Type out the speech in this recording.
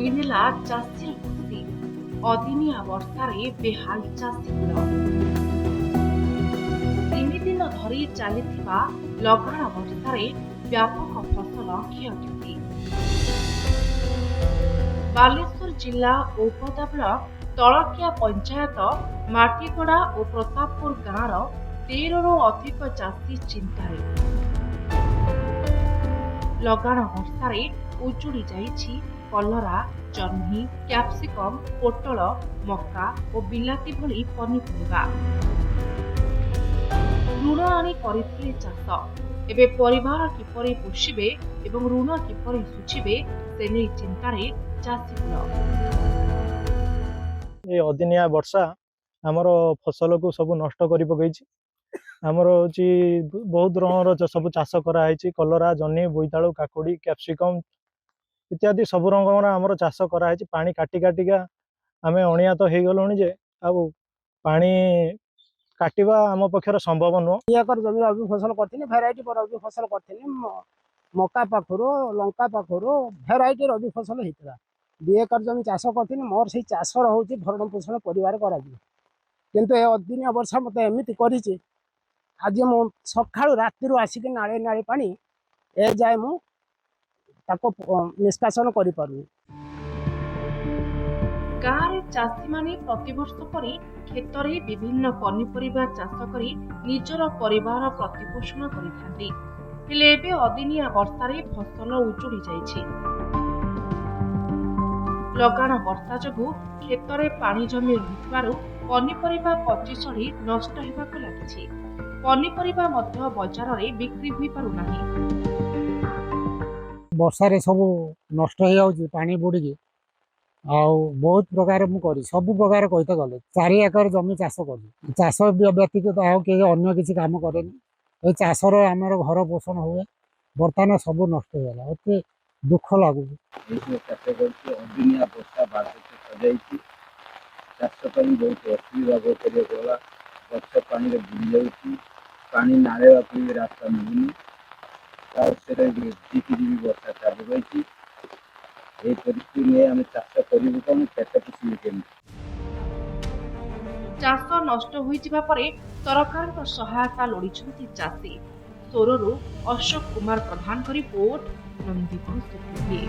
ଛୁଇଁ ନେଲା ଚାଷୀର ଖୁସି। ଅଦିନିଆ ବର୍ଷାରେ ବେହାଲ ଚାଷୀ କୂଳ। 3 ଦିନ ଧରି ଚାଲିଥିବା ଲଗାଣ ବର୍ଷାରେ ବ୍ୟାପକ ଫସଲ କ୍ଷୟକ୍ଷତି। ବାଲେଶ୍ୱର ଜିଲ୍ଲା ଔପଦା ବ୍ଲକ ତଳକିଆ ପଞ୍ଚାୟତ ମାଟିଗଡ଼ା ଓ ପ୍ରତାପପୁର ଗାଁର 13ରୁ ଅଧିକ ଚାଷୀ ଚିନ୍ତାରେ। ଲଗାଣ ବର୍ଷାରେ ଉଜୁଡ଼ି ଯାଇଛି କଲରା, ଜହ୍ନି, କ୍ୟାପ୍ସିକମ୍, ପୋଟଳ, ମକା ଓ ବିଲାତି ଭଳି ପନିପରିବା। ଋଣ ଆଣି କରିଥିଲେ ଚାଷ। ଏବେ ପରିବାର କିପରି ପୋଷିବେ ଏବଂ ଋଣ କିପରି ଶୁଝିବେ ସେ ନେଇ ଚିନ୍ତାରେ ଚାଷୀକୂଳ। ଏ ଅଦିନିଆ ବର୍ଷା ଆମର ଫସଲକୁ ସବୁ ନଷ୍ଟ କରି ପକେଇଛି। ଆମର ହଉଛି ବହୁତ ରକମର ସବୁ ଚାଷ କରାହେଇଛି। କଲରା, ଜହ୍ନି, ବୋଇତାଳୁ, କାକୁଡ଼ି, କ୍ୟାପ୍ସିକମ୍ ଇତ୍ୟାଦି ସବୁ ରକମର ଆମର ଚାଷ କରାହେଇଛି। ପାଣି କାଟି କାଟିକା ଆମେ ଅଣିଆତ ହେଇଗଲୁଣି ଯେ ଆଉ ପାଣି କାଟିବା ଆମ ପକ୍ଷରେ ସମ୍ଭବ ନୁହଁ। 2 ଏକର ଜମି ରବି ଫସଲ କରିଥିଲି, ଭେରାଇଟି ରବି ଫସଲ କରିଥିଲି। ମକା ପାଖରୁ ଲଙ୍କା ପାଖରୁ ଭେରାଇଟି ରବି ଫସଲ ହେଇଥିଲା। 2 ଏକର ଜମି ଚାଷ କରିଥିଲି। ମୋର ସେଇ ଚାଷର ହେଉଛି ଭରଣ ପୋଷଣ ପରିବାର କରାଯିବ। କିନ୍ତୁ ଏ ଅଦିନିଆ ବର୍ଷା ମୋତେ ଏମିତି କରିଛି, ଆଜି ମୁଁ ସକାଳୁ ରାତିରୁ ଆସିକି ନାଳି ନାଳି ପାଣି ଏ ଯାଏ ମୁଁ ତାକୁ ନିଷ୍କାସନ କରିପାରୁନି। ଗାଁରେ ଚାଷୀମାନେ ପ୍ରତିବର୍ଷ ପରି କ୍ଷେତରେ ବିଭିନ୍ନ ପନିପରିବା ଚାଷ କରି ନିଜର ପରିବାର ପ୍ରତିପୋଷଣ କରିଥାନ୍ତି। ହେଲେ ଏବେ ଅଦିନିଆ ବର୍ଷାରେ ଫସଲ ଉଜୁଡ଼ି ଯାଇଛି। ଲଗାଣ ବର୍ଷା ଯୋଗୁଁ କ୍ଷେତରେ ପାଣି ଜମି ରହିଥିବାରୁ ପନିପରିବା ପଚି ସଢ଼ି ନଷ୍ଟ ହେବାକୁ ଲାଗିଛି। ପନିପରିବା ମଧ୍ୟ ବଜାରରେ ବିକ୍ରି ହୋଇପାରୁନାହିଁ। ବର୍ଷାରେ ସବୁ ନଷ୍ଟ ହେଇଯାଉଛି ପାଣି ବୁଡ଼ିକି। ଆଉ ବହୁତ ପ୍ରକାର ମୁଁ କରି ସବୁ ପ୍ରକାର କହିତେ ଗଲେ 4 ଏକର ଜମି ଚାଷ କଲି। ଚାଷ ବ୍ୟତୀତ ଆଉ କେହି ଅନ୍ୟ କିଛି କାମ କରେନି। ଏ ଚାଷର ଆମର ଘର ପୋଷଣ ହୁଏ। ବର୍ତ୍ତମାନ ସବୁ ନଷ୍ଟ ହେଇଗଲା। ଏତେ ଦୁଃଖ ଲାଗୁଛି। ଚାଷ କରୁଛୁ, ଅଦିନିଆ ବର୍ଷା ବାଦ ସଜାଇଛି। ଚାଷ ପାଇଁ ବହୁତ ଅସୁବିଧା ଭୋଗ କରିବାକୁ ଗଲା। ଗଛ ପାଣିରେ ବୁଡ଼ି ଯାଉଛି। ପାଣି ନାଳିବା ପାଇଁ ବି ରାସ୍ତା ମିଳୁନି। ତା ଉପରେ ଝିପିଝିପି ବର୍ଷା ଚାଲୁ ରହିଛି। এই ପରିସ୍ଥିତି ନେଇ ଆମେ ଚାଷ କରିବୁ କ'ଣ, ପେଟ ପୋଷିବୁ କେମିତି? ଚାଷ ନଷ୍ଟ ହୋଇଯିବା ପରେ ସରକାରଙ୍କ ସହାୟତା ଲୋଡ଼ିଛନ୍ତି ଚାଷୀ। ସୋରରୁ ଅଶୋକ କୁମାର ପ୍ରଧାନଙ୍କ ରିପୋର୍ଟ, ନନ୍ଦିଘୋଷ ଟିଭି।